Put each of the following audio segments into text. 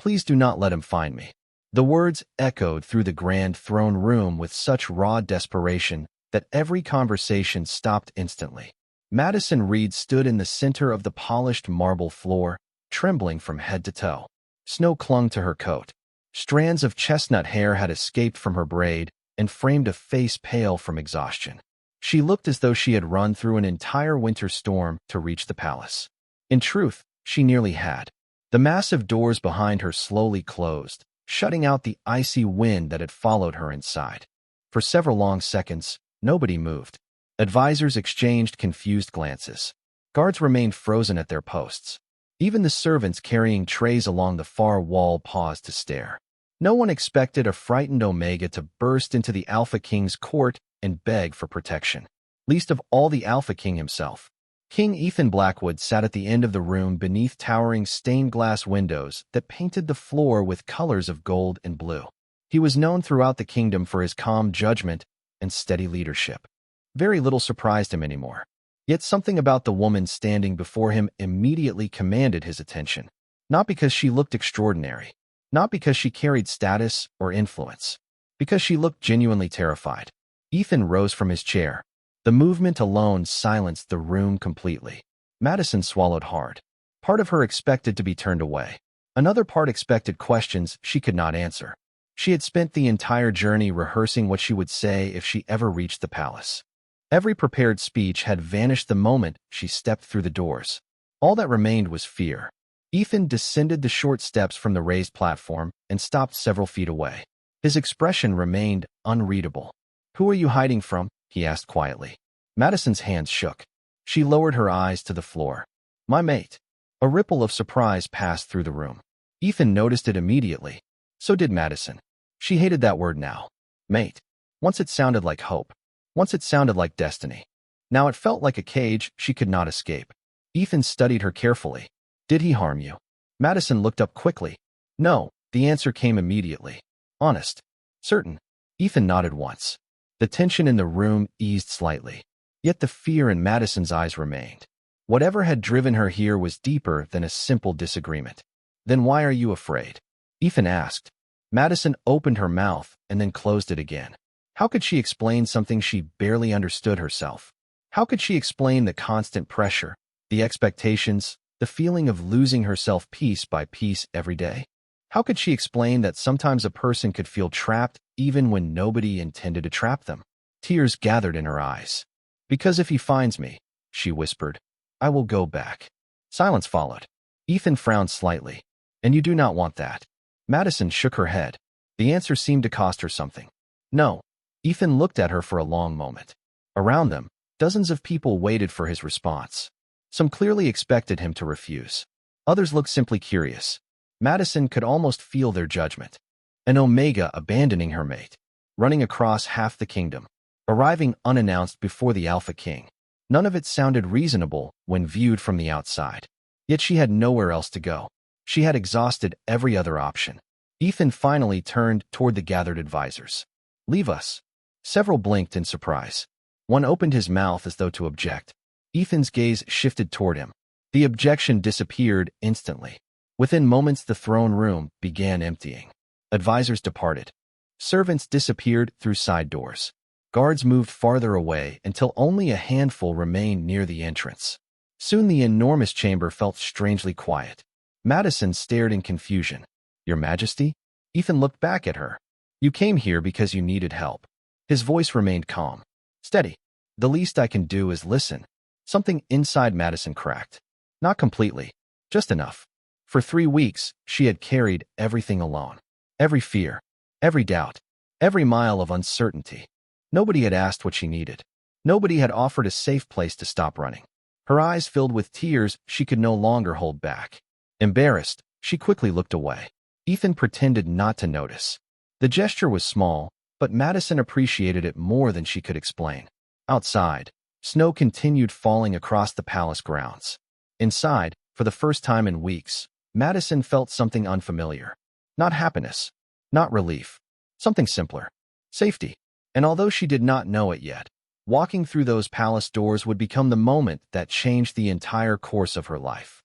Please do not let him find me." The words echoed through the grand throne room with such raw desperation that every conversation stopped instantly. Madison Reed stood in the center of the polished marble floor, trembling from head to toe. Snow clung to her coat. Strands of chestnut hair had escaped from her braid and framed a face pale from exhaustion. She looked as though she had run through an entire winter storm to reach the palace. In truth, she nearly had. The massive doors behind her slowly closed, shutting out the icy wind that had followed her inside. For several long seconds, nobody moved. Advisors exchanged confused glances. Guards remained frozen at their posts. Even the servants carrying trays along the far wall paused to stare. No one expected a frightened Omega to burst into the Alpha King's court and beg for protection, least of all the Alpha King himself. King Ethan Blackwood sat at the end of the room beneath towering stained glass windows that painted the floor with colors of gold and blue. He was known throughout the kingdom for his calm judgment and steady leadership. Very little surprised him anymore. Yet something about the woman standing before him immediately commanded his attention. Not because she looked extraordinary, not because she carried status or influence, because she looked genuinely terrified. Ethan rose from his chair. The movement alone silenced the room completely. Madison swallowed hard. Part of her expected to be turned away. Another part expected questions she could not answer. She had spent the entire journey rehearsing what she would say if she ever reached the palace. Every prepared speech had vanished the moment she stepped through the doors. All that remained was fear. Ethan descended the short steps from the raised platform and stopped several feet away. His expression remained unreadable. "Who are you hiding from?" he asked quietly. Madison's hands shook. She lowered her eyes to the floor. "My mate." A ripple of surprise passed through the room. Ethan noticed it immediately. So did Madison. She hated that word now. Mate. Once it sounded like hope. Once it sounded like destiny. Now it felt like a cage she could not escape. Ethan studied her carefully. "Did he harm you?" Madison looked up quickly. "No," the answer came immediately. "Honest." "Certain." Ethan nodded once. The tension in the room eased slightly. Yet the fear in Madison's eyes remained. Whatever had driven her here was deeper than a simple disagreement. "Then why are you afraid?" Ethan asked. Madison opened her mouth and then closed it again. How could she explain something she barely understood herself? How could she explain the constant pressure, the expectations, the feeling of losing herself piece by piece every day? How could she explain that sometimes a person could feel trapped even when nobody intended to trap them? Tears gathered in her eyes. "Because if he finds me," she whispered, "I will go back." Silence followed. Ethan frowned slightly. "And you do not want that?" Madison shook her head. The answer seemed to cost her something. "No." Ethan looked at her for a long moment. Around them, dozens of people waited for his response. Some clearly expected him to refuse. Others looked simply curious. Madison could almost feel their judgment. An Omega abandoning her mate, running across half the kingdom, arriving unannounced before the Alpha King. None of it sounded reasonable when viewed from the outside. Yet she had nowhere else to go. She had exhausted every other option. Ethan finally turned toward the gathered advisors. "Leave us." Several blinked in surprise. One opened his mouth as though to object. Ethan's gaze shifted toward him. The objection disappeared instantly. Within moments, the throne room began emptying. Advisors departed. Servants disappeared through side doors. Guards moved farther away until only a handful remained near the entrance. Soon the enormous chamber felt strangely quiet. Madison stared in confusion. "Your Majesty?" Ethan looked back at her. "You came here because you needed help." His voice remained calm. "Steady. The least I can do is listen." Something inside Madison cracked. Not completely, just enough. For 3 weeks, she had carried everything alone. Every fear, every doubt, every mile of uncertainty. Nobody had asked what she needed. Nobody had offered a safe place to stop running. Her eyes filled with tears she could no longer hold back. Embarrassed, she quickly looked away. Ethan pretended not to notice. The gesture was small, but Madison appreciated it more than she could explain. Outside, snow continued falling across the palace grounds. Inside, for the first time in weeks, Madison felt something unfamiliar. Not happiness, not relief, something simpler. Safety. And although she did not know it yet, walking through those palace doors would become the moment that changed the entire course of her life.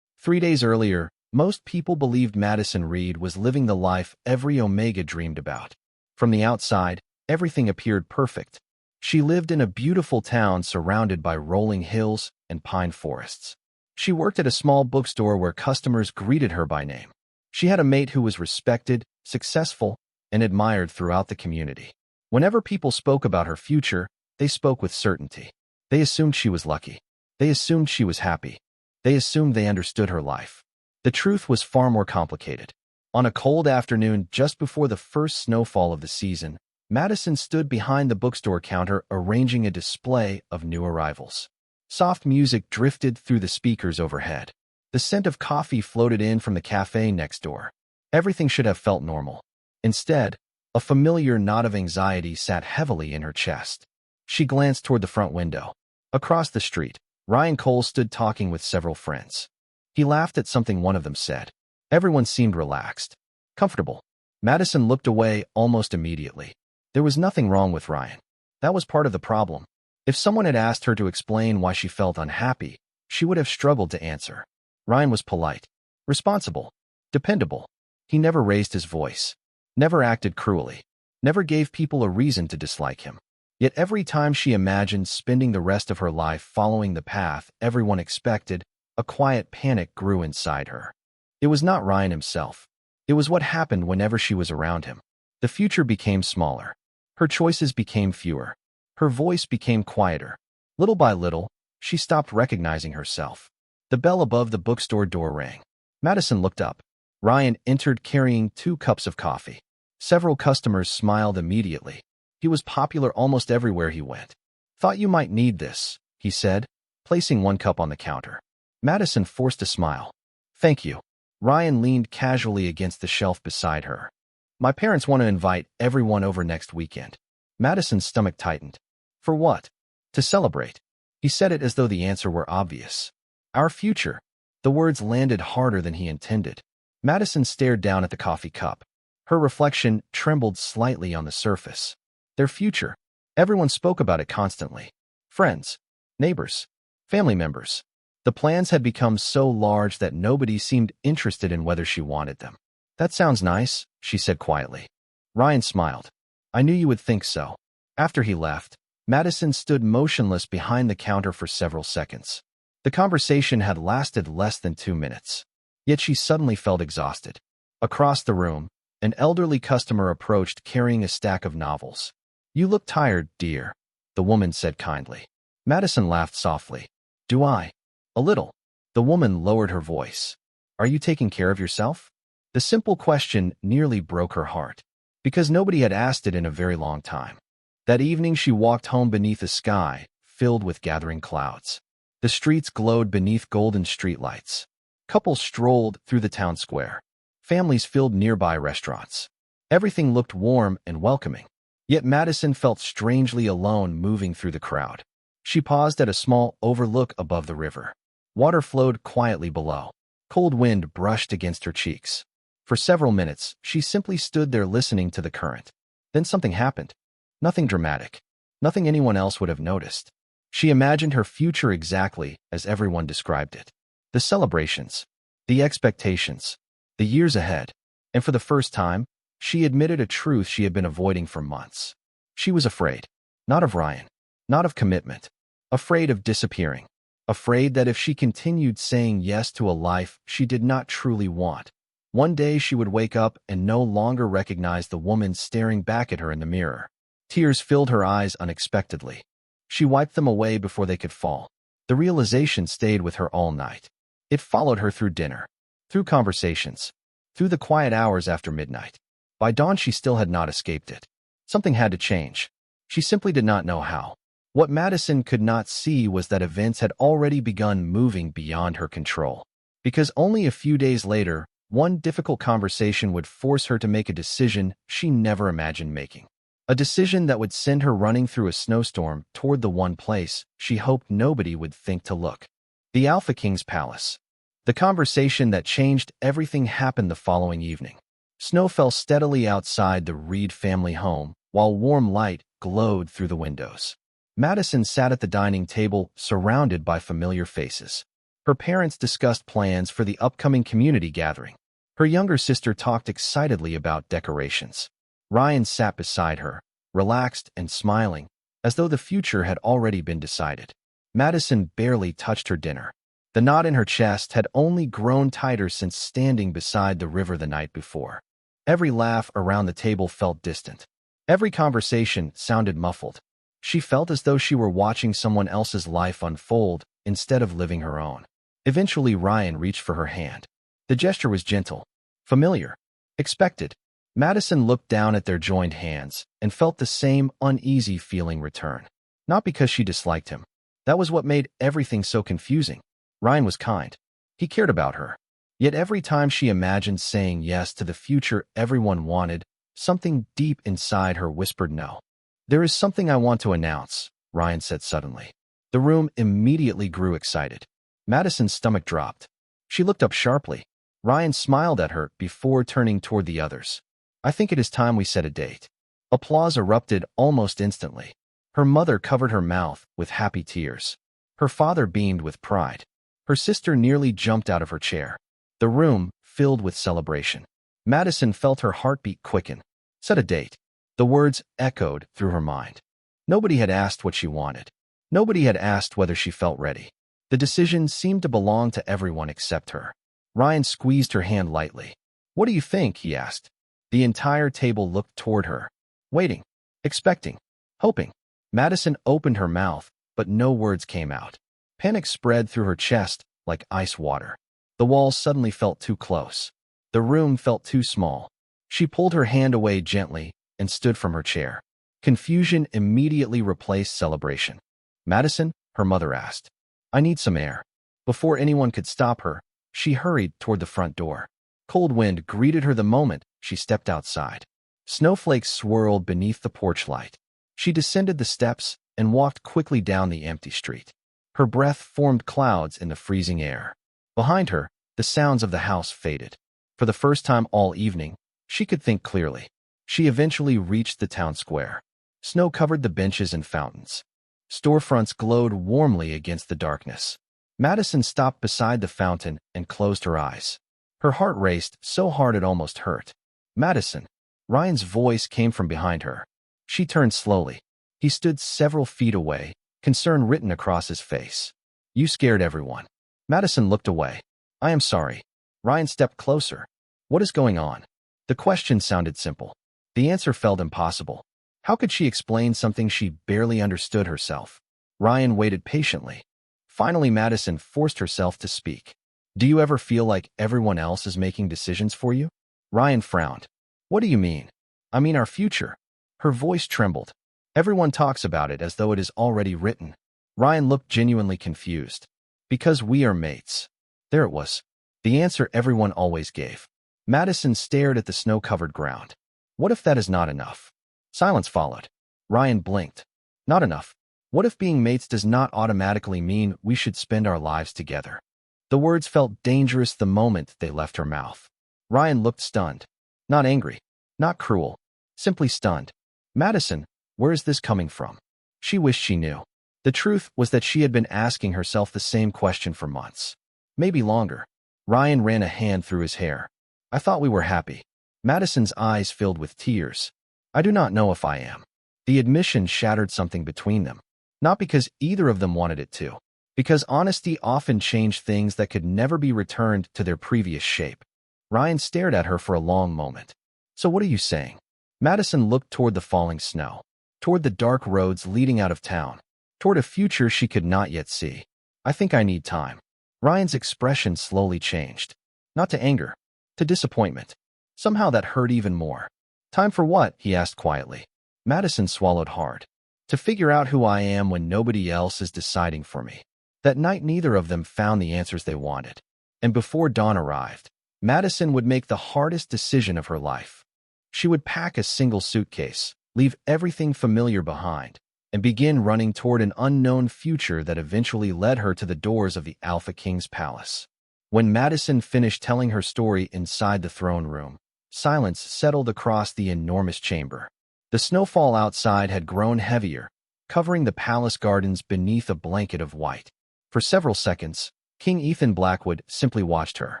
3 days earlier, Most people believed Madison Reed was living the life every Omega dreamed about. From the outside, everything appeared perfect. She lived in a beautiful town surrounded by rolling hills and pine forests. She worked at a small bookstore where customers greeted her by name. She had a mate who was respected, successful, and admired throughout the community. Whenever people spoke about her future, they spoke with certainty. They assumed she was lucky. They assumed she was happy. They assumed they understood her life. The truth was far more complicated. On a cold afternoon just before the first snowfall of the season, Madison stood behind the bookstore counter arranging a display of new arrivals. Soft music drifted through the speakers overhead. The scent of coffee floated in from the cafe next door. Everything should have felt normal. Instead, a familiar knot of anxiety sat heavily in her chest. She glanced toward the front window. Across the street, Ryan Cole stood talking with several friends. He laughed at something one of them said. Everyone seemed relaxed, comfortable. Madison looked away almost immediately. There was nothing wrong with Ryan. That was part of the problem. If someone had asked her to explain why she felt unhappy, she would have struggled to answer. Ryan was polite, responsible, dependable. He never raised his voice, never acted cruelly, never gave people a reason to dislike him. Yet every time she imagined spending the rest of her life following the path everyone expected, a quiet panic grew inside her. It was not Ryan himself. It was what happened whenever she was around him. The future became smaller. Her choices became fewer. Her voice became quieter. Little by little, she stopped recognizing herself. The bell above the bookstore door rang. Madison looked up. Ryan entered carrying 2 cups of coffee. Several customers smiled immediately. He was popular almost everywhere he went. "Thought you might need this," he said, placing 1 cup on the counter. Madison forced a smile. "Thank you." Ryan leaned casually against the shelf beside her. "My parents want to invite everyone over next weekend." Madison's stomach tightened. "For what?" "To celebrate." He said it as though the answer were obvious. "Our future." The words landed harder than he intended. Madison stared down at the coffee cup. Her reflection trembled slightly on the surface. Their future. Everyone spoke about it constantly. Friends, neighbors, family members. The plans had become so large that nobody seemed interested in whether she wanted them. "That sounds nice," she said quietly. Ryan smiled. "I knew you would think so." After he left, Madison stood motionless behind the counter for several seconds. The conversation had lasted less than 2 minutes. Yet she suddenly felt exhausted. Across the room, an elderly customer approached carrying a stack of novels. "You look tired, dear," the woman said kindly. Madison laughed softly. "Do I?" "A little." The woman lowered her voice. "Are you taking care of yourself?" The simple question nearly broke her heart, because nobody had asked it in a very long time. That evening she walked home beneath a sky filled with gathering clouds. The streets glowed beneath golden streetlights. Couples strolled through the town square. Families filled nearby restaurants. Everything looked warm and welcoming. Yet Madison felt strangely alone moving through the crowd. She paused at a small overlook above the river. Water flowed quietly below. Cold wind brushed against her cheeks. For several minutes, she simply stood there listening to the current. Then something happened. Nothing dramatic. Nothing anyone else would have noticed. She imagined her future exactly as everyone described it. The celebrations, the expectations, the years ahead. And for the first time, she admitted a truth she had been avoiding for months. She was afraid. Not of Ryan. Not of commitment. Afraid of disappearing. Afraid that if she continued saying yes to a life she did not truly want, one day she would wake up and no longer recognize the woman staring back at her in the mirror. Tears filled her eyes unexpectedly. She wiped them away before they could fall. The realization stayed with her all night. It followed her through dinner, through conversations, through the quiet hours after midnight. By dawn she still had not escaped it. Something had to change. She simply did not know how. What Madison could not see was that events had already begun moving beyond her control. Because only a few days later, one difficult conversation would force her to make a decision she never imagined making. A decision that would send her running through a snowstorm toward the one place she hoped nobody would think to look. The Alpha King's Palace. The conversation that changed everything happened the following evening. Snow fell steadily outside the Reed family home, while warm light glowed through the windows. Madison sat at the dining table, surrounded by familiar faces. Her parents discussed plans for the upcoming community gathering. Her younger sister talked excitedly about decorations. Ryan sat beside her, relaxed and smiling, as though the future had already been decided. Madison barely touched her dinner. The knot in her chest had only grown tighter since standing beside the river the night before. Every laugh around the table felt distant. Every conversation sounded muffled. She felt as though she were watching someone else's life unfold instead of living her own. Eventually, Ryan reached for her hand. The gesture was gentle, familiar, expected. Madison looked down at their joined hands and felt the same uneasy feeling return. Not because she disliked him. That was what made everything so confusing. Ryan was kind. He cared about her. Yet every time she imagined saying yes to the future everyone wanted, something deep inside her whispered no. "There is something I want to announce," Ryan said suddenly. The room immediately grew excited. Madison's stomach dropped. She looked up sharply. Ryan smiled at her before turning toward the others. "I think it is time we set a date." Applause erupted almost instantly. Her mother covered her mouth with happy tears. Her father beamed with pride. Her sister nearly jumped out of her chair. The room filled with celebration. Madison felt her heartbeat quicken. Set a date. The words echoed through her mind. Nobody had asked what she wanted. Nobody had asked whether she felt ready. The decision seemed to belong to everyone except her. Ryan squeezed her hand lightly. "What do you think?" he asked. The entire table looked toward her, waiting, expecting, hoping. Madison opened her mouth, but no words came out. Panic spread through her chest like ice water. The walls suddenly felt too close. The room felt too small. She pulled her hand away gently and stood from her chair. Confusion immediately replaced celebration. "Madison?" her mother asked. "I need some air." Before anyone could stop her, she hurried toward the front door. Cold wind greeted her the moment she stepped outside. Snowflakes swirled beneath the porch light. She descended the steps and walked quickly down the empty street. Her breath formed clouds in the freezing air. Behind her, the sounds of the house faded. For the first time all evening, she could think clearly. She eventually reached the town square. Snow covered the benches and fountains. Storefronts glowed warmly against the darkness. Madison stopped beside the fountain and closed her eyes. Her heart raced so hard it almost hurt. "Madison!" Ryan's voice came from behind her. She turned slowly. He stood several feet away, concern written across his face. "You scared everyone." Madison looked away. "I am sorry." Ryan stepped closer. "What is going on?" The question sounded simple. The answer felt impossible. How could she explain something she barely understood herself? Ryan waited patiently. Finally, Madison forced herself to speak. "Do you ever feel like everyone else is making decisions for you?" Ryan frowned. "What do you mean?" "I mean our future." Her voice trembled. "Everyone talks about it as though it is already written." Ryan looked genuinely confused. "Because we are mates." There it was. The answer everyone always gave. Madison stared at the snow-covered ground. What if that is not enough? Silence followed. Ryan blinked. Not enough. What if being mates does not automatically mean we should spend our lives together? The words felt dangerous the moment they left her mouth. Ryan looked stunned. Not angry. Not cruel. Simply stunned. "Madison, where is this coming from?" She wished she knew. The truth was that she had been asking herself the same question for months. Maybe longer. Ryan ran a hand through his hair. "I thought we were happy." Madison's eyes filled with tears. "I do not know if I am." The admission shattered something between them. Not because either of them wanted it to. Because honesty often changed things that could never be returned to their previous shape. Ryan stared at her for a long moment. "So what are you saying?" Madison looked toward the falling snow. Toward the dark roads leading out of town. Toward a future she could not yet see. "I think I need time." Ryan's expression slowly changed. Not to anger. To disappointment. Somehow that hurt even more. "Time for what?" he asked quietly. Madison swallowed hard. "To figure out who I am when nobody else is deciding for me." That night neither of them found the answers they wanted. And before dawn arrived, Madison would make the hardest decision of her life. She would pack a single suitcase, leave everything familiar behind, and begin running toward an unknown future that eventually led her to the doors of the Alpha King's palace. When Madison finished telling her story inside the throne room, silence settled across the enormous chamber. The snowfall outside had grown heavier, covering the palace gardens beneath a blanket of white. For several seconds, King Ethan Blackwood simply watched her.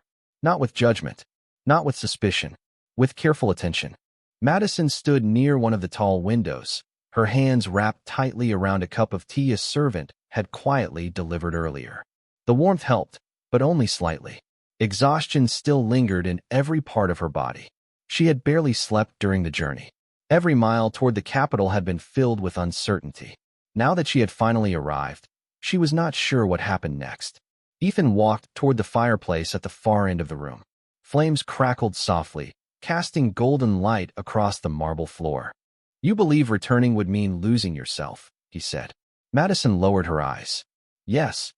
Not with judgment, not with suspicion, with careful attention. Madison stood near one of the tall windows, her hands wrapped tightly around a cup of tea a servant had quietly delivered earlier. The warmth helped, but only slightly. Exhaustion still lingered in every part of her body. She had barely slept during the journey. Every mile toward the capital had been filled with uncertainty. Now that she had finally arrived, she was not sure what happened next. Ethan walked toward the fireplace at the far end of the room. Flames crackled softly, casting golden light across the marble floor. "You believe returning would mean losing yourself," he said. Madison lowered her eyes. "Yes."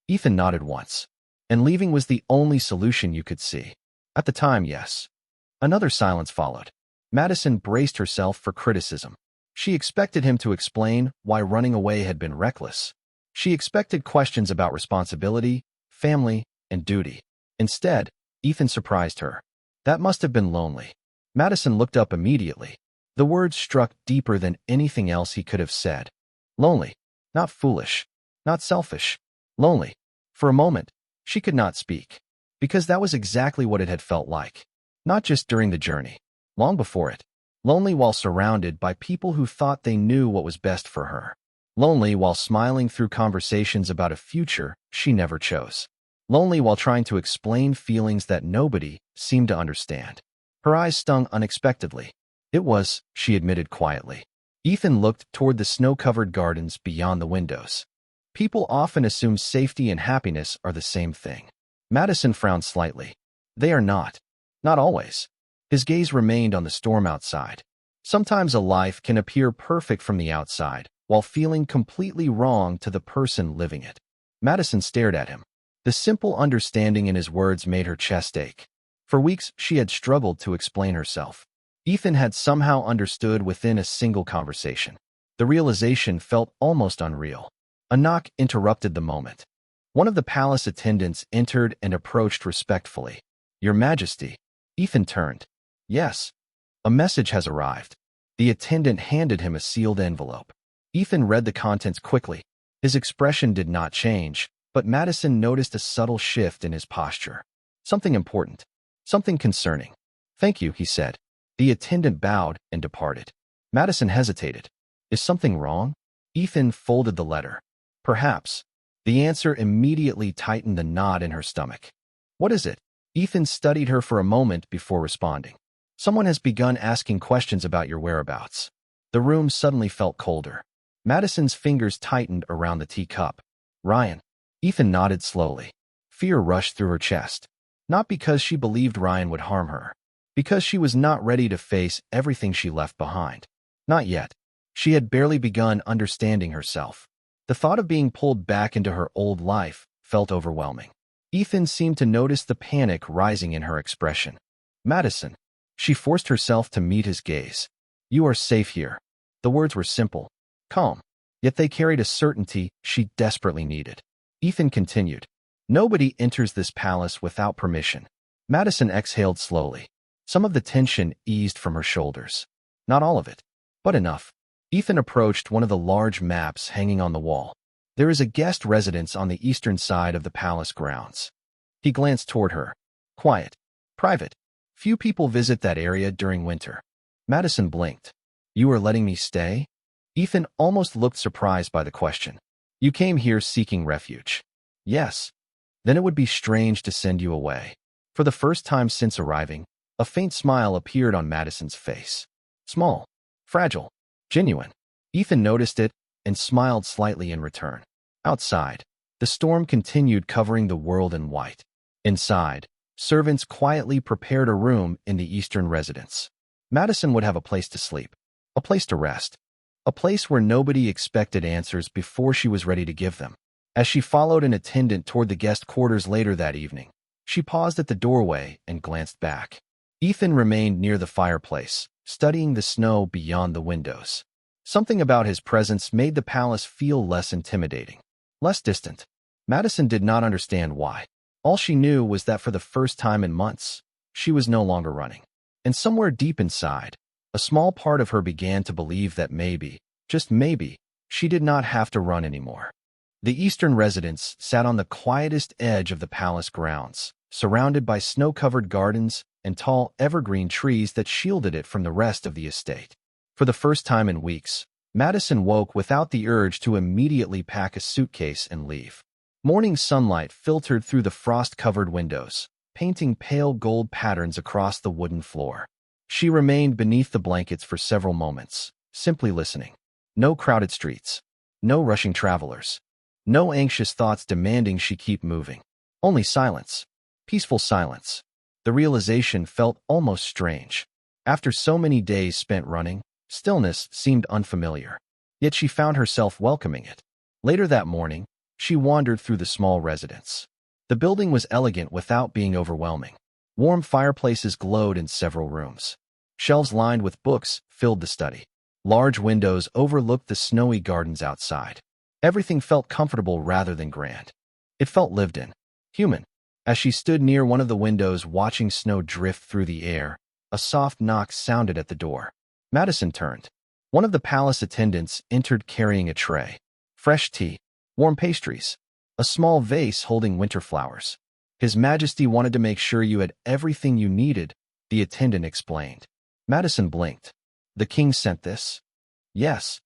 Ethan nodded once. "And leaving was the only solution you could see." "At the time, yes." Another silence followed. Madison braced herself for criticism. She expected him to explain why running away had been reckless. She expected questions about responsibility, family, and duty. Instead, Ethan surprised her. "That must have been lonely." Madison looked up immediately. The words struck deeper than anything else he could have said. Lonely. Not foolish. Not selfish. Lonely. For a moment, she could not speak. Because that was exactly what it had felt like. Not just during the journey. Long before it. Lonely while surrounded by people who thought they knew what was best for her. Lonely while smiling through conversations about a future she never chose. Lonely while trying to explain feelings that nobody seemed to understand. Her eyes stung unexpectedly. "It was," she admitted quietly. Ethan looked toward the snow-covered gardens beyond the windows. People often assume safety and happiness are the same thing. Madison frowned slightly. They are not. Not always. His gaze remained on the storm outside. Sometimes a life can appear perfect from the outside, while feeling completely wrong to the person living it. Madison stared at him. The simple understanding in his words made her chest ache. For weeks, she had struggled to explain herself. Ethan had somehow understood within a single conversation. The realization felt almost unreal. A knock interrupted the moment. One of the palace attendants entered and approached respectfully. "Your Majesty." Ethan turned. "Yes." "A message has arrived." The attendant handed him a sealed envelope. Ethan read the contents quickly. His expression did not change, but Madison noticed a subtle shift in his posture. Something important. Something concerning. "Thank you," he said. The attendant bowed and departed. Madison hesitated. "Is something wrong?" Ethan folded the letter. "Perhaps." The answer immediately tightened the knot in her stomach. "What is it?" Ethan studied her for a moment before responding. "Someone has begun asking questions about your whereabouts." The room suddenly felt colder. Madison's fingers tightened around the teacup. "Ryan." Ethan nodded slowly. Fear rushed through her chest. Not because she believed Ryan would harm her. Because she was not ready to face everything she left behind. Not yet. She had barely begun understanding herself. The thought of being pulled back into her old life felt overwhelming. Ethan seemed to notice the panic rising in her expression. "Madison." She forced herself to meet his gaze. "You are safe here." The words were simple, calm, yet they carried a certainty she desperately needed. Ethan continued. "Nobody enters this palace without permission." Madison exhaled slowly. Some of the tension eased from her shoulders. Not all of it, but enough. Ethan approached one of the large maps hanging on the wall. "There is a guest residence on the eastern side of the palace grounds." He glanced toward her. "Quiet. Private. Few people visit that area during winter." Madison blinked. "You are letting me stay?" Ethan almost looked surprised by the question. "You came here seeking refuge." "Yes." "Then it would be strange to send you away." For the first time since arriving, a faint smile appeared on Madison's face. Small, fragile, genuine. Ethan noticed it and smiled slightly in return. Outside, the storm continued covering the world in white. Inside, servants quietly prepared a room in the eastern residence. Madison would have a place to sleep, a place to rest, a place where nobody expected answers before she was ready to give them. As she followed an attendant toward the guest quarters later that evening, she paused at the doorway and glanced back. Ethan remained near the fireplace, studying the snow beyond the windows. Something about his presence made the palace feel less intimidating, less distant. Madison did not understand why. All she knew was that for the first time in months, she was no longer running. And somewhere deep inside, a small part of her began to believe that maybe, just maybe, she did not have to run anymore. The eastern residence sat on the quietest edge of the palace grounds, surrounded by snow-covered gardens and tall evergreen trees that shielded it from the rest of the estate. For the first time in weeks, Madison woke without the urge to immediately pack a suitcase and leave. Morning sunlight filtered through the frost-covered windows, painting pale gold patterns across the wooden floor. She remained beneath the blankets for several moments, simply listening. No crowded streets, no rushing travelers, no anxious thoughts demanding she keep moving. Only silence, peaceful silence. The realization felt almost strange. After so many days spent running, stillness seemed unfamiliar. Yet she found herself welcoming it. Later that morning, she wandered through the small residence. The building was elegant without being overwhelming. Warm fireplaces glowed in several rooms. Shelves lined with books filled the study. Large windows overlooked the snowy gardens outside. Everything felt comfortable rather than grand. It felt lived in, human. As she stood near one of the windows watching snow drift through the air, a soft knock sounded at the door. Madison turned. One of the palace attendants entered carrying a tray. Fresh tea, warm pastries, a small vase holding winter flowers. His Majesty wanted to make sure you had everything you needed, the attendant explained. Madison blinked. The king sent this? Yes.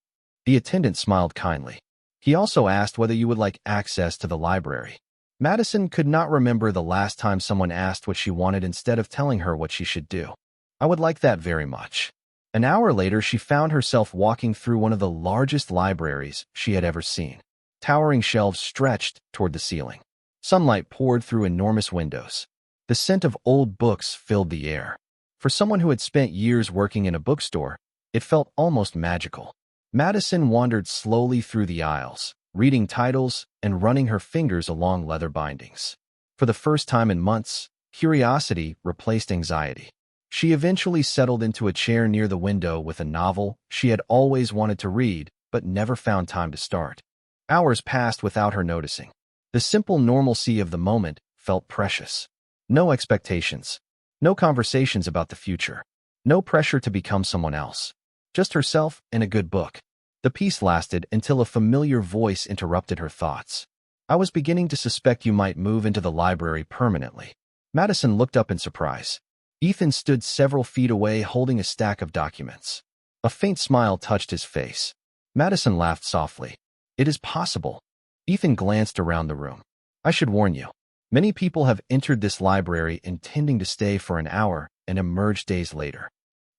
The attendant smiled kindly. He also asked whether you would like access to the library. Madison could not remember the last time someone asked what she wanted instead of telling her what she should do. I would like that very much. An hour later, she found herself walking through one of the largest libraries she had ever seen. Towering shelves stretched toward the ceiling. Sunlight poured through enormous windows. The scent of old books filled the air. For someone who had spent years working in a bookstore, it felt almost magical. Madison wandered slowly through the aisles, reading titles and running her fingers along leather bindings. For the first time in months, curiosity replaced anxiety. She eventually settled into a chair near the window with a novel she had always wanted to read but never found time to start. Hours passed without her noticing. The simple normalcy of the moment felt precious. No expectations. No conversations about the future. No pressure to become someone else. Just herself and a good book. The peace lasted until a familiar voice interrupted her thoughts. I was beginning to suspect you might move into the library permanently. Madison looked up in surprise. Ethan stood several feet away holding a stack of documents. A faint smile touched his face. Madison laughed softly. It is possible. Ethan glanced around the room. I should warn you. Many people have entered this library intending to stay for an hour and emerge days later.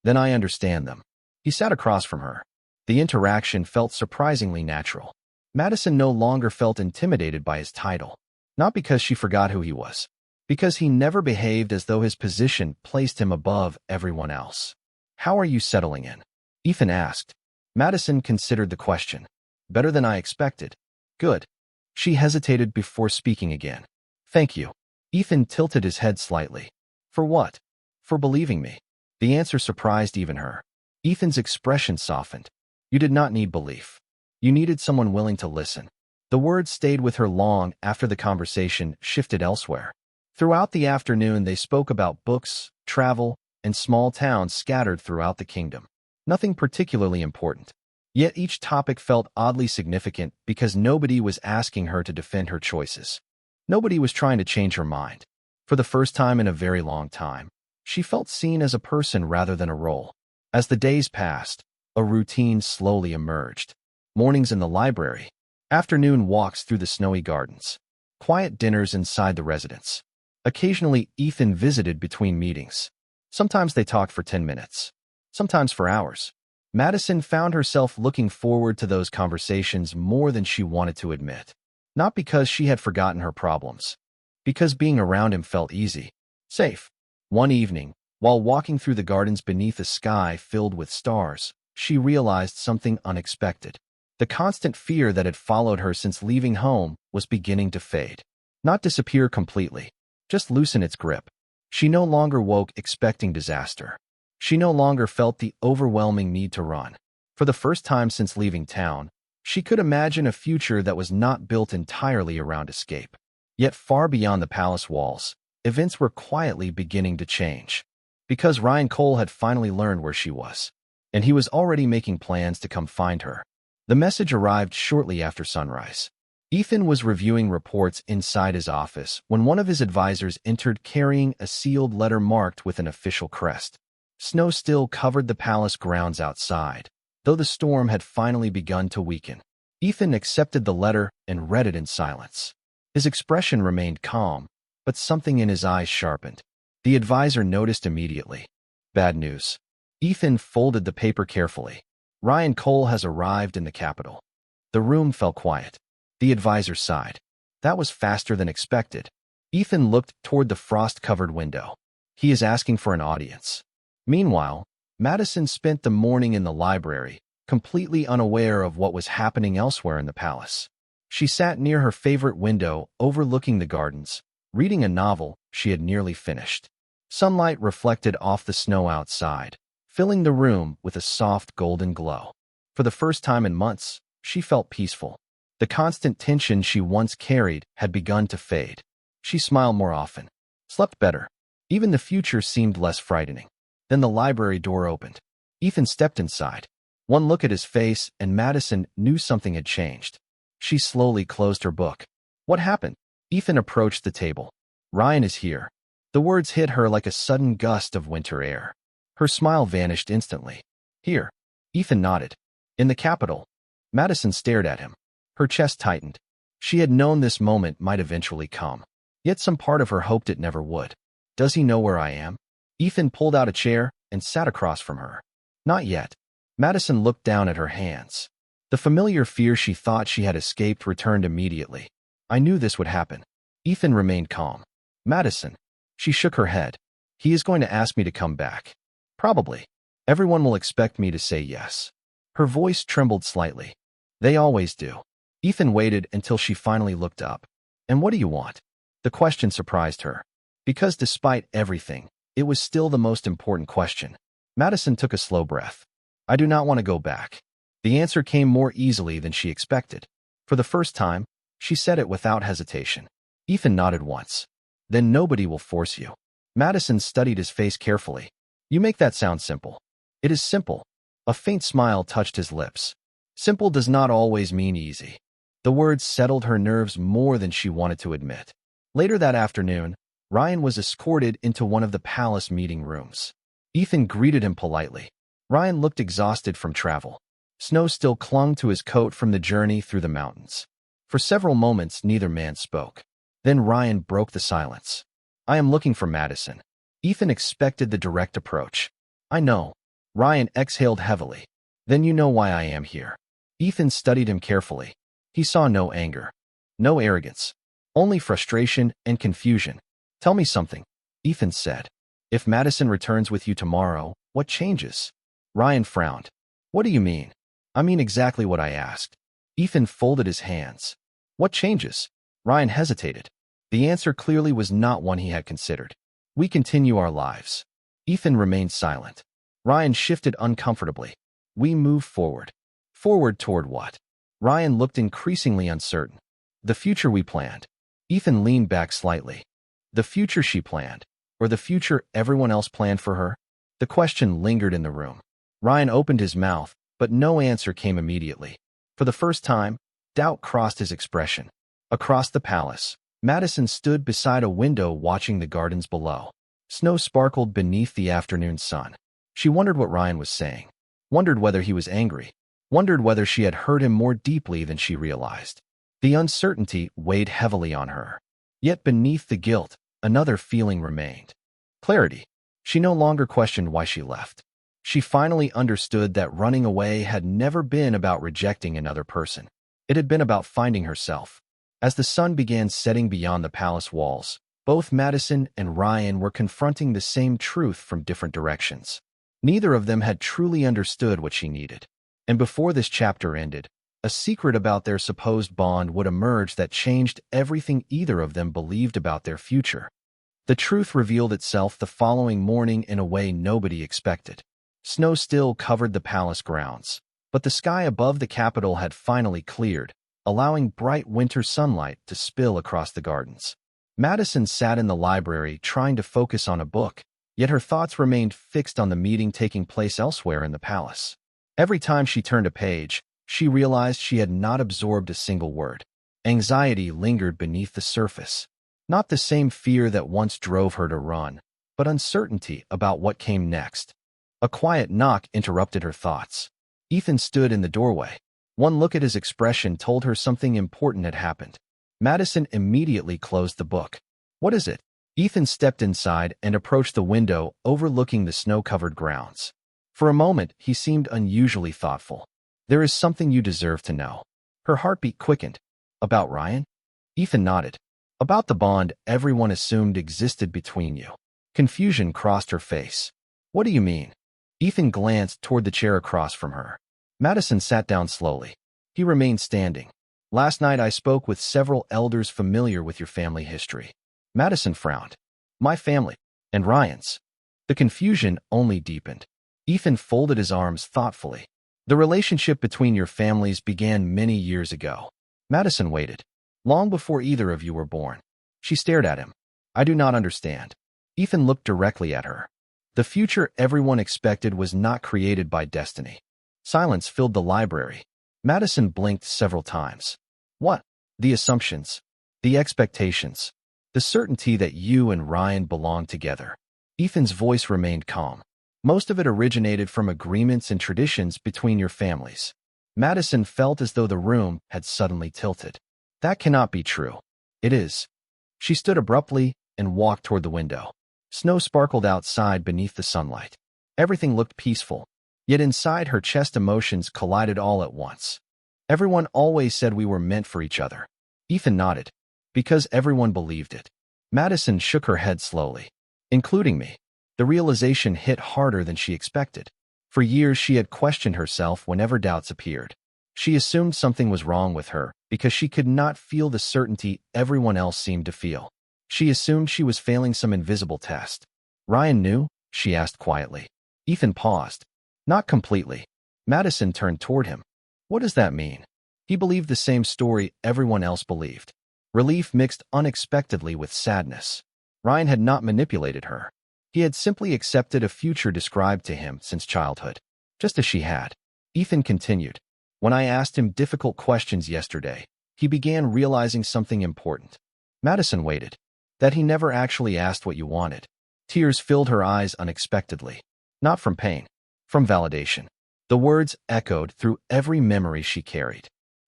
Then I understand them. He sat across from her. The interaction felt surprisingly natural. Madison no longer felt intimidated by his title. Not because she forgot who he was. Because he never behaved as though his position placed him above everyone else. How are you settling in? Ethan asked. Madison considered the question. Better than I expected. Good. She hesitated before speaking again. Thank you. Ethan tilted his head slightly. For what? For believing me. The answer surprised even her. Ethan's expression softened. You did not need belief. You needed someone willing to listen. The words stayed with her long after the conversation shifted elsewhere. Throughout the afternoon, they spoke about books, travel, and small towns scattered throughout the kingdom. Nothing particularly important. Yet each topic felt oddly significant because nobody was asking her to defend her choices. Nobody was trying to change her mind. For the first time in a very long time, she felt seen as a person rather than a role. As the days passed, a routine slowly emerged. Mornings in the library, afternoon walks through the snowy gardens, quiet dinners inside the residence. Occasionally, Ethan visited between meetings. Sometimes they talked for 10 minutes, sometimes for hours. Madison found herself looking forward to those conversations more than she wanted to admit. Not because she had forgotten her problems, because being around him felt easy, safe. One evening, while walking through the gardens beneath a sky filled with stars, she realized something unexpected. The constant fear that had followed her since leaving home was beginning to fade. Not disappear completely, just loosen its grip. She no longer woke expecting disaster. She no longer felt the overwhelming need to run. For the first time since leaving town, she could imagine a future that was not built entirely around escape. Yet far beyond the palace walls, events were quietly beginning to change. Because Ryan Cole had finally learned where she was, and he was already making plans to come find her. The message arrived shortly after sunrise. Ethan was reviewing reports inside his office when one of his advisors entered carrying a sealed letter marked with an official crest. Snow still covered the palace grounds outside, though the storm had finally begun to weaken. Ethan accepted the letter and read it in silence. His expression remained calm, but something in his eyes sharpened. The advisor noticed immediately. Bad news. Ethan folded the paper carefully. Ryan Cole has arrived in the capital. The room fell quiet. The advisor sighed. That was faster than expected. Ethan looked toward the frost-covered window. He is asking for an audience. Meanwhile, Madison spent the morning in the library, completely unaware of what was happening elsewhere in the palace. She sat near her favorite window, overlooking the gardens, reading a novel she had nearly finished. Sunlight reflected off the snow outside, filling the room with a soft golden glow. For the first time in months, she felt peaceful. The constant tension she once carried had begun to fade. She smiled more often, slept better. Even the future seemed less frightening. Then the library door opened. Ethan stepped inside. One look at his face, and Madison knew something had changed. She slowly closed her book. What happened? Ethan approached the table. Ryan is here. The words hit her like a sudden gust of winter air. Her smile vanished instantly. Here. Ethan nodded. In the capital. Madison stared at him. Her chest tightened. She had known this moment might eventually come. Yet some part of her hoped it never would. Does he know where I am? Ethan pulled out a chair and sat across from her. Not yet. Madison looked down at her hands. The familiar fear she thought she had escaped returned immediately. I knew this would happen. Ethan remained calm. Madison. She shook her head. He is going to ask me to come back. Probably. Everyone will expect me to say yes. Her voice trembled slightly. They always do. Ethan waited until she finally looked up. And what do you want? The question surprised her. Because despite everything, it was still the most important question. Madison took a slow breath. I do not want to go back. The answer came more easily than she expected. For the first time, she said it without hesitation. Ethan nodded once. Then nobody will force you. Madison studied his face carefully. You make that sound simple. It is simple. A faint smile touched his lips. Simple does not always mean easy. The words settled her nerves more than she wanted to admit. Later that afternoon, Ryan was escorted into one of the palace meeting rooms. Ethan greeted him politely. Ryan looked exhausted from travel. Snow still clung to his coat from the journey through the mountains. For several moments, neither man spoke. Then Ryan broke the silence. I am looking for Madison. Ethan expected the direct approach. I know. Ryan exhaled heavily. Then you know why I am here. Ethan studied him carefully. He saw no anger, no arrogance, only frustration and confusion. Tell me something, Ethan said. If Madison returns with you tomorrow, what changes? Ryan frowned. What do you mean? I mean exactly what I asked. Ethan folded his hands. What changes? Ryan hesitated. The answer clearly was not one he had considered. We continue our lives. Ethan remained silent. Ryan shifted uncomfortably. We move forward. Forward toward what? Ryan looked increasingly uncertain. The future we planned. Ethan leaned back slightly. The future she planned, or the future everyone else planned for her? The question lingered in the room. Ryan opened his mouth, but no answer came immediately. For the first time, doubt crossed his expression. Across the palace, Madison stood beside a window watching the gardens below. Snow sparkled beneath the afternoon sun. She wondered what Ryan was saying, wondered whether he was angry, wondered whether she had hurt him more deeply than she realized. The uncertainty weighed heavily on her. Yet beneath the guilt, another feeling remained. Clarity. She no longer questioned why she left. She finally understood that running away had never been about rejecting another person. It had been about finding herself. As the sun began setting beyond the palace walls, both Madison and Ryan were confronting the same truth from different directions. Neither of them had truly understood what she needed. And before this chapter ended, a secret about their supposed bond would emerge that changed everything either of them believed about their future. The truth revealed itself the following morning in a way nobody expected. Snow still covered the palace grounds, but the sky above the capital had finally cleared, allowing bright winter sunlight to spill across the gardens. Madison sat in the library trying to focus on a book, yet her thoughts remained fixed on the meeting taking place elsewhere in the palace. Every time she turned a page, she realized she had not absorbed a single word. Anxiety lingered beneath the surface. Not the same fear that once drove her to run, but uncertainty about what came next. A quiet knock interrupted her thoughts. Ethan stood in the doorway. One look at his expression told her something important had happened. Madison immediately closed the book. "What is it?" Ethan stepped inside and approached the window overlooking the snow-covered grounds. For a moment, he seemed unusually thoughtful. "There is something you deserve to know." Her heartbeat quickened. "About Ryan?" Ethan nodded. "About the bond everyone assumed existed between you." Confusion crossed her face. "What do you mean?" Ethan glanced toward the chair across from her. Madison sat down slowly. He remained standing. "Last night I spoke with several elders familiar with your family history." Madison frowned. "My family? And Ryan's?" The confusion only deepened. Ethan folded his arms thoughtfully. "The relationship between your families began many years ago." Madison waited. "Long before either of you were born." She stared at him. "I do not understand." Ethan looked directly at her. The future everyone expected was not created by destiny. Silence filled the library. Madison blinked several times. "What?" "The assumptions. The expectations. The certainty that you and Ryan belong together." Ethan's voice remained calm. "Most of it originated from agreements and traditions between your families." Madison felt as though the room had suddenly tilted. "That cannot be true." "It is." She stood abruptly and walked toward the window. Snow sparkled outside beneath the sunlight. Everything looked peaceful, yet inside her chest emotions collided all at once. "Everyone always said we were meant for each other." Ethan nodded. "Because everyone believed it." Madison shook her head slowly. "Including me." The realization hit harder than she expected. For years she had questioned herself whenever doubts appeared. She assumed something was wrong with her because she could not feel the certainty everyone else seemed to feel. She assumed she was failing some invisible test. "Ryan knew?" she asked quietly. Ethan paused. "Not completely." Madison turned toward him. "What does that mean?" "He believed the same story everyone else believed." Relief mixed unexpectedly with sadness. Ryan had not manipulated her. He had simply accepted a future described to him since childhood, just as she had. Ethan continued. "When I asked him difficult questions yesterday, he began realizing something important." Madison waited. "That he never actually asked what you wanted." Tears filled her eyes unexpectedly. Not from pain, from validation. The words echoed through every memory she carried.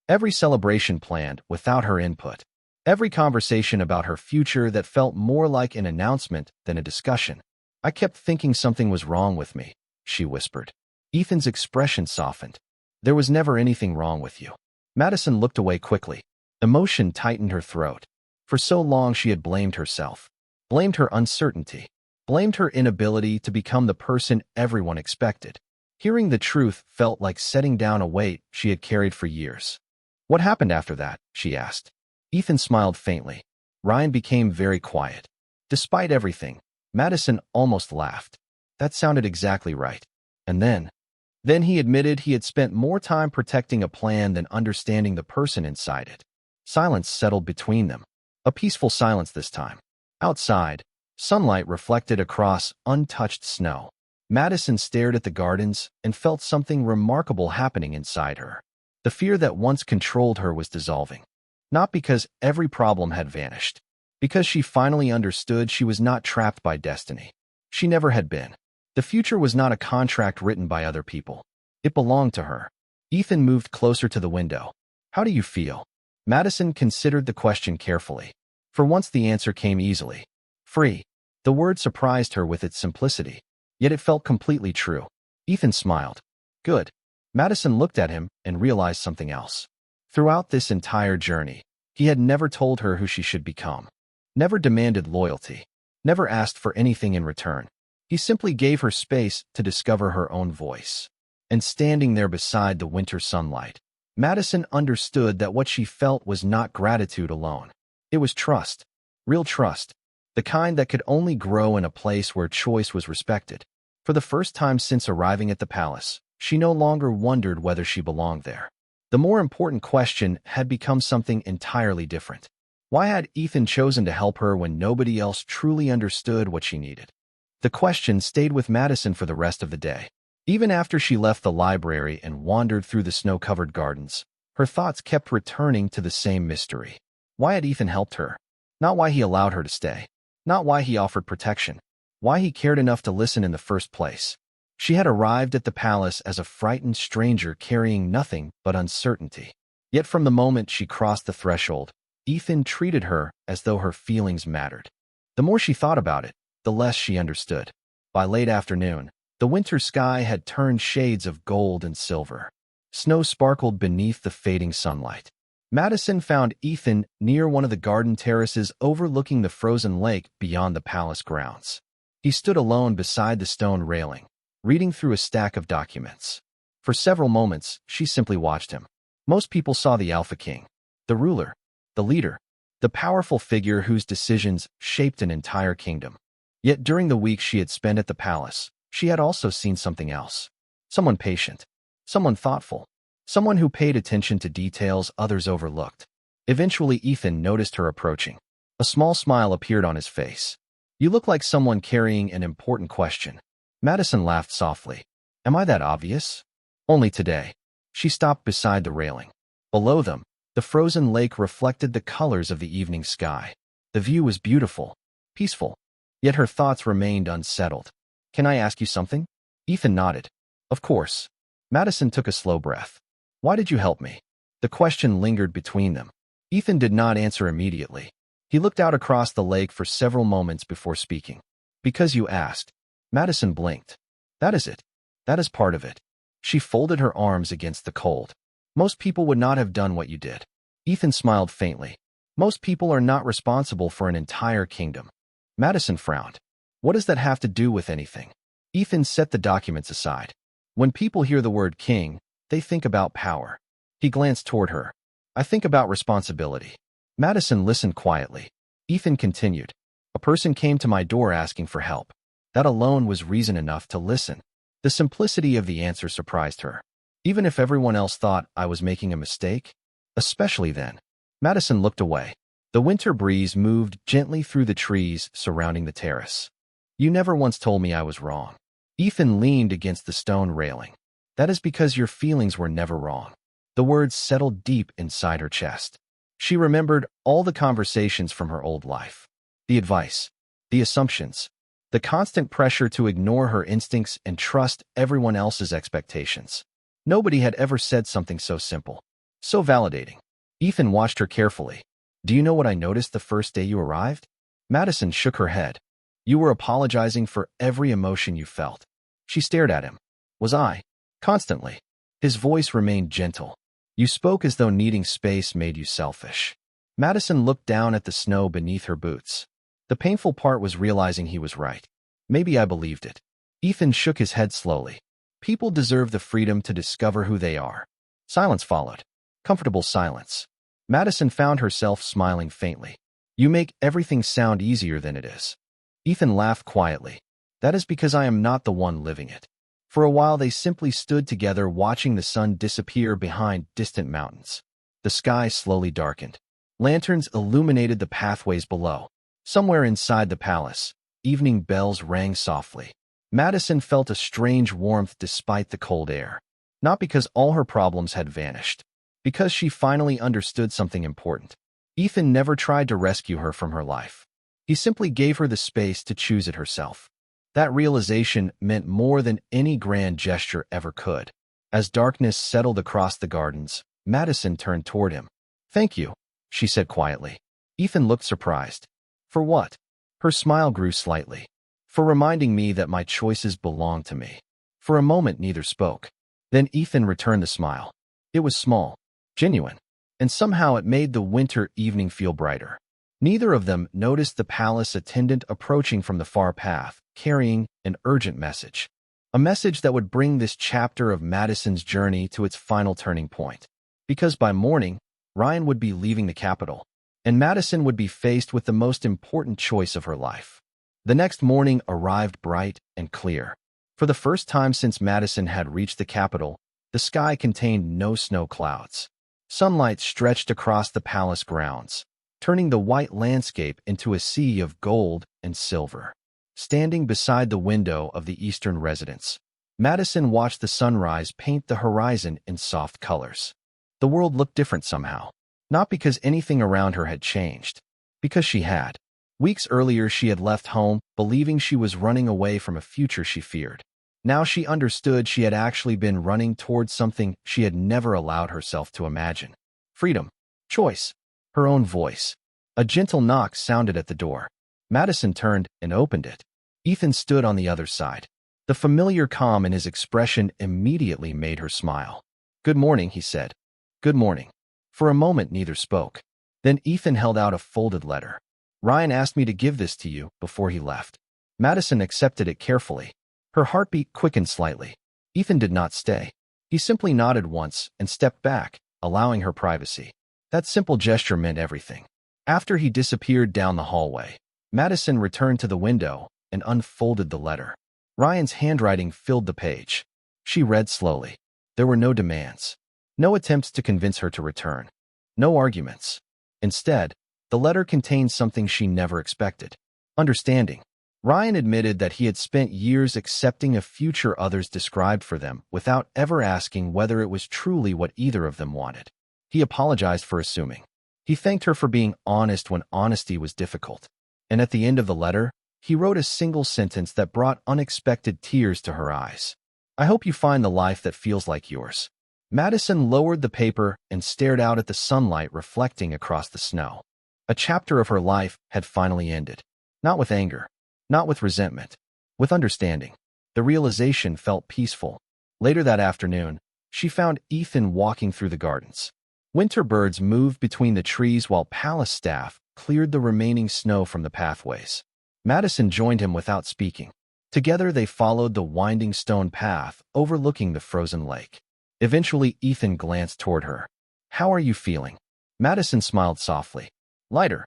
Every celebration planned without her input. Every conversation about her future that felt more like an announcement than a discussion. "I kept thinking something was wrong with me," she whispered. Ethan's expression softened. "There was never anything wrong with you." Madison looked away quickly. Emotion tightened her throat. For so long she had blamed herself, blamed her uncertainty, blamed her inability to become the person everyone expected. Hearing the truth felt like setting down a weight she had carried for years. "What happened after that?" she asked. Ethan smiled faintly. "Ryan became very quiet. Despite everything." Madison almost laughed. That sounded exactly right. "And then he admitted he had spent more time protecting a plan than understanding the person inside it." Silence settled between them. A peaceful silence this time. Outside, sunlight reflected across untouched snow. Madison stared at the gardens and felt something remarkable happening inside her. The fear that once controlled her was dissolving. Not because every problem had vanished. Because she finally understood she was not trapped by destiny. She never had been. The future was not a contract written by other people. It belonged to her. Ethan moved closer to the window. "How do you feel?" Madison considered the question carefully. For once the answer came easily. "Free." The word surprised her with its simplicity, yet it felt completely true. Ethan smiled. "Good." Madison looked at him and realized something else. Throughout this entire journey, he had never told her who she should become. Never demanded loyalty. Never asked for anything in return. He simply gave her space to discover her own voice. And standing there beside the winter sunlight, Madison understood that what she felt was not gratitude alone. It was trust. Real trust. The kind that could only grow in a place where choice was respected. For the first time since arriving at the palace, she no longer wondered whether she belonged there. The more important question had become something entirely different. Why had Ethan chosen to help her when nobody else truly understood what she needed? The question stayed with Madison for the rest of the day. Even after she left the library and wandered through the snow-covered gardens, Her thoughts kept returning to the same mystery. Why had Ethan helped her? Not why he allowed her to stay. Not why he offered protection. Why he cared enough to listen in the first place. She had arrived at the palace as a frightened stranger carrying nothing but uncertainty. Yet from the moment she crossed the threshold, Ethan treated her as though her feelings mattered. The more she thought about it, the less she understood. By late afternoon, the winter sky had turned shades of gold and silver. Snow sparkled beneath the fading sunlight. Madison found Ethan near one of the garden terraces overlooking the frozen lake beyond the palace grounds. He stood alone beside the stone railing, reading through a stack of documents. For several moments, she simply watched him. Most people saw the Alpha King, the ruler, the leader, the powerful figure whose decisions shaped an entire kingdom. Yet during the week she had spent at the palace, she had also seen something else. Someone patient, someone thoughtful, someone who paid attention to details others overlooked. Eventually Ethan noticed her approaching. A small smile appeared on his face. "You look like someone carrying an important question." Madison laughed softly. "Am I that obvious?" "Only today." She stopped beside the railing. Below them, the frozen lake reflected the colors of the evening sky. The view was beautiful, peaceful, yet her thoughts remained unsettled. "Can I ask you something?" Ethan nodded. "Of course." Madison took a slow breath. "Why did you help me?" The question lingered between them. Ethan did not answer immediately. He looked out across the lake for several moments before speaking. "Because you asked." Madison blinked. "That is it. That is part of it." She folded her arms against the cold. "Most people would not have done what you did." Ethan smiled faintly. "Most people are not responsible for an entire kingdom." Madison frowned. "What does that have to do with anything?" Ethan set the documents aside. "When people hear the word king, they think about power." He glanced toward her. "I think about responsibility." Madison listened quietly. Ethan continued. "A person came to my door asking for help. That alone was reason enough to listen." The simplicity of the answer surprised her. Even if everyone else thought I was making a mistake? Especially then. Madison looked away. The winter breeze moved gently through the trees surrounding the terrace. "You never once told me I was wrong." Ethan leaned against the stone railing. "That is because your feelings were never wrong." The words settled deep inside her chest. She remembered all the conversations from her old life. The advice, the assumptions, the constant pressure to ignore her instincts and trust everyone else's expectations. Nobody had ever said something so simple, so validating. Ethan watched her carefully. "Do you know what I noticed the first day you arrived?" Madison shook her head. "You were apologizing for every emotion you felt." She stared at him. "Was I?" "Constantly." His voice remained gentle. "You spoke as though needing space made you selfish." Madison looked down at the snow beneath her boots. The painful part was realizing he was right. Maybe I believed it. Ethan shook his head slowly. "People deserve the freedom to discover who they are." Silence followed. Comfortable silence. Madison found herself smiling faintly. "You make everything sound easier than it is." Ethan laughed quietly. "That is because I am not the one living it." For a while they simply stood together watching the sun disappear behind distant mountains. The sky slowly darkened. Lanterns illuminated the pathways below. Somewhere inside the palace, evening bells rang softly. Madison felt a strange warmth despite the cold air. Not because all her problems had vanished. Because she finally understood something important. Ethan never tried to rescue her from her life. He simply gave her the space to choose it herself. That realization meant more than any grand gesture ever could. As darkness settled across the gardens, Madison turned toward him. "Thank you," she said quietly. Ethan looked surprised. "For what?" Her smile grew slightly. "For reminding me that my choices belong to me." For a moment neither spoke. Then Ethan returned the smile. It was small, genuine, and somehow it made the winter evening feel brighter. Neither of them noticed the palace attendant approaching from the far path, carrying an urgent message. A message that would bring this chapter of Madison's journey to its final turning point. Because by morning, Ryan would be leaving the capital, and Madison would be faced with the most important choice of her life. The next morning arrived bright and clear. For the first time since Madison had reached the capital, the sky contained no snow clouds. Sunlight stretched across the palace grounds, turning the white landscape into a sea of gold and silver. Standing beside the window of the eastern residence, Madison watched the sunrise paint the horizon in soft colors. The world looked different somehow. Not because anything around her had changed. Because she had. Weeks earlier, she had left home, believing she was running away from a future she feared. Now she understood she had actually been running towards something she had never allowed herself to imagine. Freedom. Choice. Her own voice. A gentle knock sounded at the door. Madison turned and opened it. Ethan stood on the other side. The familiar calm in his expression immediately made her smile. "Good morning," he said. "Good morning." For a moment, neither spoke. Then Ethan held out a folded letter. "Ryan asked me to give this to you before he left." Madison accepted it carefully. Her heartbeat quickened slightly. Ethan did not stay. He simply nodded once and stepped back, allowing her privacy. That simple gesture meant everything. After he disappeared down the hallway, Madison returned to the window and unfolded the letter. Ryan's handwriting filled the page. She read slowly. There were no demands. No attempts to convince her to return. No arguments. Instead, the letter contained something she never expected. Understanding. Ryan admitted that he had spent years accepting a future others described for them without ever asking whether it was truly what either of them wanted. He apologized for assuming. He thanked her for being honest when honesty was difficult. And at the end of the letter, he wrote a single sentence that brought unexpected tears to her eyes. "I hope you find the life that feels like yours." Madison lowered the paper and stared out at the sunlight reflecting across the snow. A chapter of her life had finally ended. Not with anger. Not with resentment. With understanding. The realization felt peaceful. Later that afternoon, she found Ethan walking through the gardens. Winter birds moved between the trees while palace staff cleared the remaining snow from the pathways. Madison joined him without speaking. Together they followed the winding stone path overlooking the frozen lake. Eventually, Ethan glanced toward her. "How are you feeling?" Madison smiled softly. "Lighter."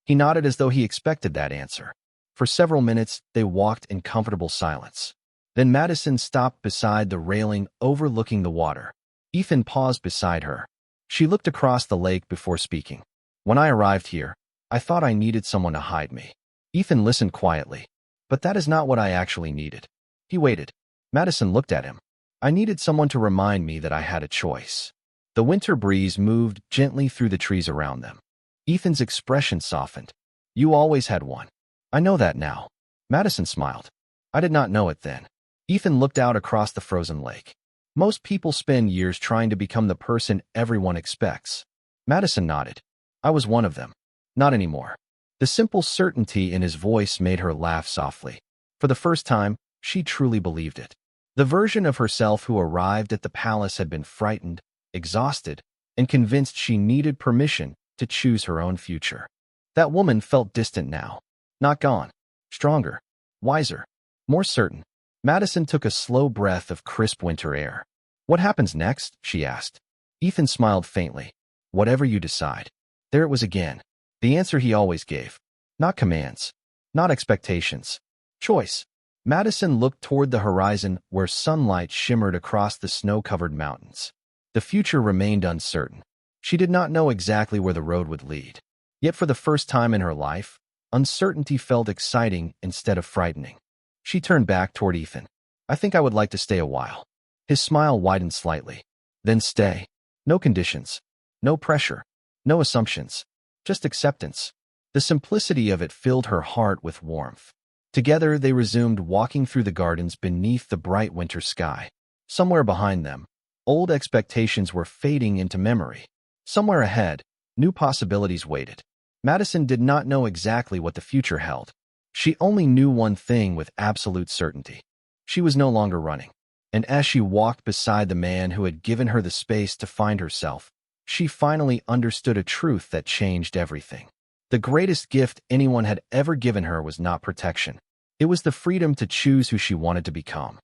He nodded as though he expected that answer. For several minutes, they walked in comfortable silence. Then Madison stopped beside the railing overlooking the water. Ethan paused beside her. She looked across the lake before speaking. "When I arrived here, I thought I needed someone to hide me." Ethan listened quietly. "But that is not what I actually needed." He waited. Madison looked at him. "I needed someone to remind me that I had a choice." The winter breeze moved gently through the trees around them. Ethan's expression softened. "You always had one." "I know that now." Madison smiled. "I did not know it then." Ethan looked out across the frozen lake. "Most people spend years trying to become the person everyone expects." Madison nodded. "I was one of them. Not anymore." The simple certainty in his voice made her laugh softly. For the first time, she truly believed it. The version of herself who arrived at the palace had been frightened, exhausted, and convinced she needed permission to choose her own future. That woman felt distant now. Not gone. Stronger. Wiser. More certain. Madison took a slow breath of crisp winter air. "What happens next?" she asked. Ethan smiled faintly. "Whatever you decide." There it was again. The answer he always gave. Not commands. Not expectations. Choice. Madison looked toward the horizon where sunlight shimmered across the snow-covered mountains. The future remained uncertain. She did not know exactly where the road would lead. Yet for the first time in her life, uncertainty felt exciting instead of frightening. She turned back toward Ethan. "I think I would like to stay a while." His smile widened slightly. "Then stay. No conditions. No pressure. No assumptions. Just acceptance." The simplicity of it filled her heart with warmth. Together they resumed walking through the gardens beneath the bright winter sky. Somewhere behind them, old expectations were fading into memory. Somewhere ahead, new possibilities waited. Madison did not know exactly what the future held. She only knew one thing with absolute certainty. She was no longer running. And as she walked beside the man who had given her the space to find herself, she finally understood a truth that changed everything. The greatest gift anyone had ever given her was not protection. It was the freedom to choose who she wanted to become.